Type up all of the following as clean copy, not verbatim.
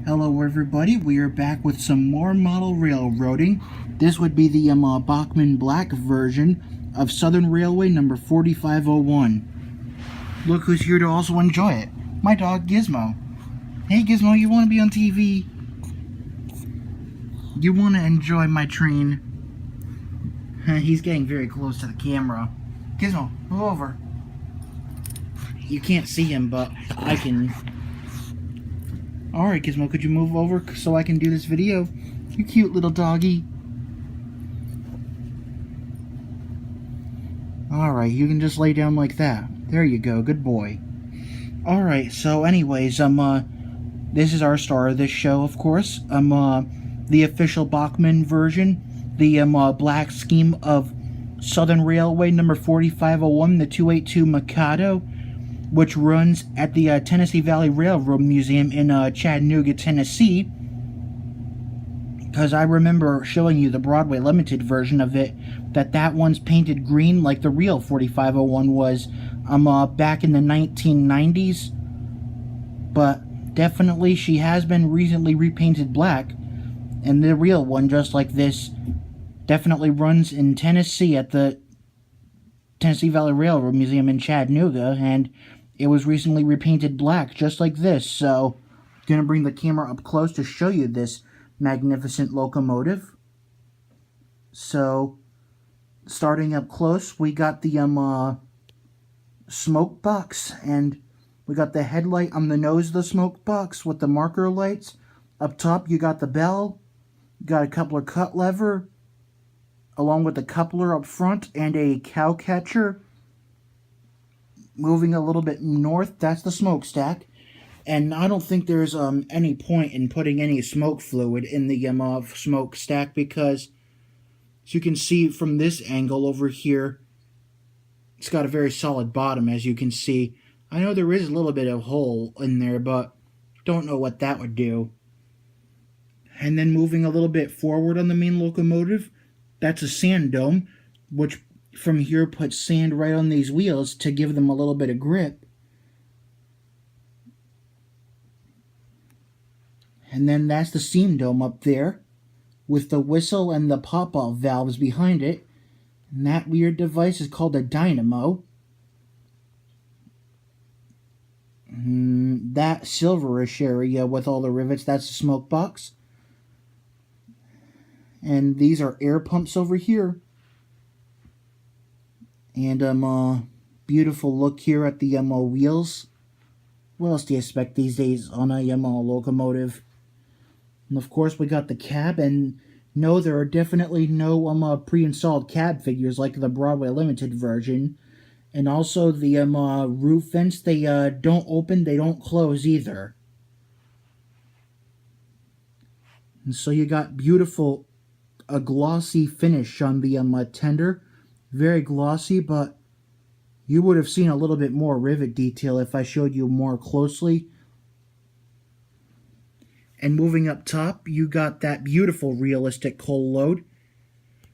Hello everybody, we are back with some more model railroading. This would be the Bachmann black version of Southern Railway number 4501. Look who's here to also enjoy it. My dog Gizmo. Hey Gizmo, you want to be on TV? You want to enjoy my train? He's getting very close to the camera. Gizmo, move over. You can't see him, but I can. Alright, Gizmo, could you move over so I can do this video? You cute little doggy. Alright, you can just lay down like that. There you go, good boy. Alright, so anyways, this is our star of this show, of course. The official Bachmann version. The, black scheme of Southern Railway number 4501, the 282 Mikado, which runs at the Tennessee Valley Railroad Museum in Chattanooga, Tennessee. Because I remember showing you the Broadway Limited version of it, that one's painted green like the real 4501 was back in the 1990s. But definitely she has been recently repainted black, and the real one, just like this, definitely runs in Tennessee at the Tennessee Valley Railroad Museum in Chattanooga, and it was recently repainted black, just like this. So, I'm going to bring the camera up close to show you this magnificent locomotive. So, starting up close, we got the smoke box, and we got the headlight on the nose of the smoke box with the marker lights. Up top, you got the bell, you got a coupler cut lever, along with the coupler up front and a cow catcher. Moving a little bit north, that's the smokestack. And I don't think there's any point in putting any smoke fluid in the smokestack, because as you can see from this angle over here, it's got a very solid bottom, as you can see. I know there is a little bit of hole in there, but don't know what that would do. And then moving a little bit forward on the main locomotive, that's a sand dome, which from here puts sand right on these wheels to give them a little bit of grip. And then that's the steam dome up there, with the whistle and the pop-off valves behind it. And that weird device is called a dynamo. That silverish area with all the rivets, that's the smoke box. And these are air pumps over here. And beautiful look here at the wheels. What else do you expect these days on a locomotive? And of course we got the cab, and no, there are definitely no pre-installed cab figures like the Broadway Limited version. And also the roof vents, they don't open, they don't close either. And so you got beautiful, a glossy finish on the tender. Very glossy, but you would have seen a little bit more rivet detail if I showed you more closely. And moving up top, you got that beautiful realistic coal load.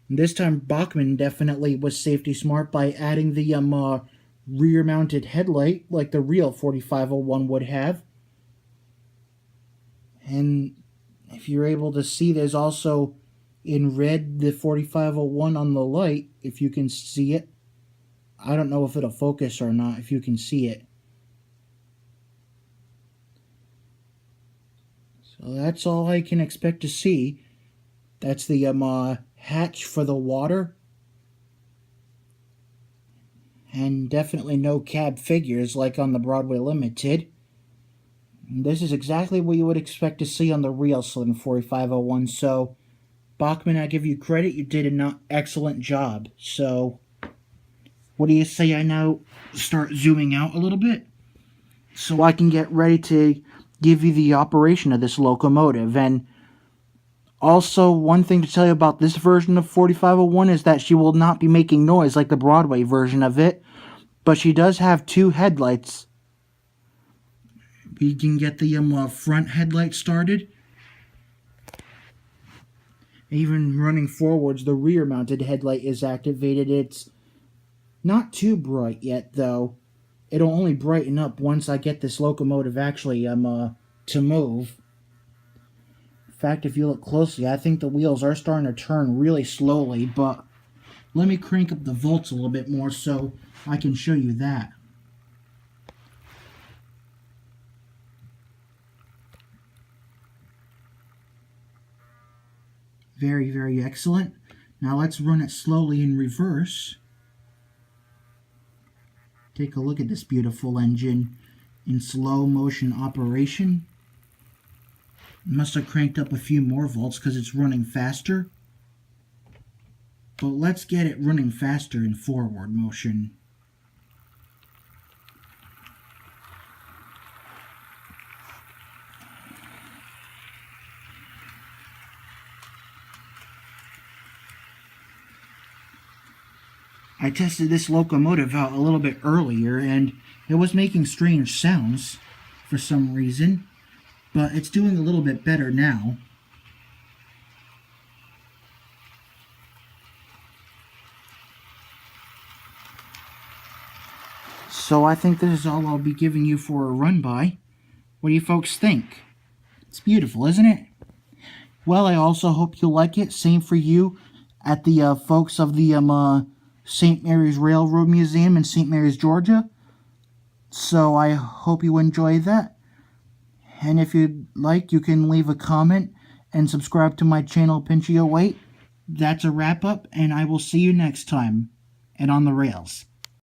And this time Bachmann definitely was safety smart by adding the rear mounted headlight like the real 4501 would have. And if you're able to see, there's also in red the 4501 on the light, if you can see it. I don't know if it'll focus or not, if you can see it. So that's all I can expect to see. That's the hatch for the water. And definitely no cab figures like on the Broadway Limited. And this is exactly what you would expect to see on the real Slim 4501, so Bachmann, I give you credit, you did an excellent job. So, what do you say I now start zooming out a little bit, so I can get ready to give you the operation of this locomotive? And also, one thing to tell you about this version of 4501 is that she will not be making noise like the Broadway version of it, but she does have two headlights. We can get the front headlight started. Even running forwards, the rear mounted headlight is activated. It's not too bright yet, though. It'll only brighten up once I get this locomotive actually to move. fact, if you look closely, I think the wheels are starting to turn really slowly, but let me crank up the volts a little bit more so I can show you that. Very, very excellent. Now let's run it slowly in reverse. Take a look at this beautiful engine in slow motion operation. Must have cranked up a few more volts because it's running faster. But let's get it running faster in forward motion. I tested this locomotive out a little bit earlier and it was making strange sounds for some reason, but it's doing a little bit better now. So I think this is all I'll be giving you for a run by. What do you folks think? It's beautiful, isn't it? Well, I also hope you like it. Same for you at the folks of the St. Mary's Railroad Museum in St. Mary's, Georgia. So I hope you enjoy that. And if you'd like, you can leave a comment and subscribe to my channel, Pinchio8. That's a wrap up, and I will see you next time and on the rails.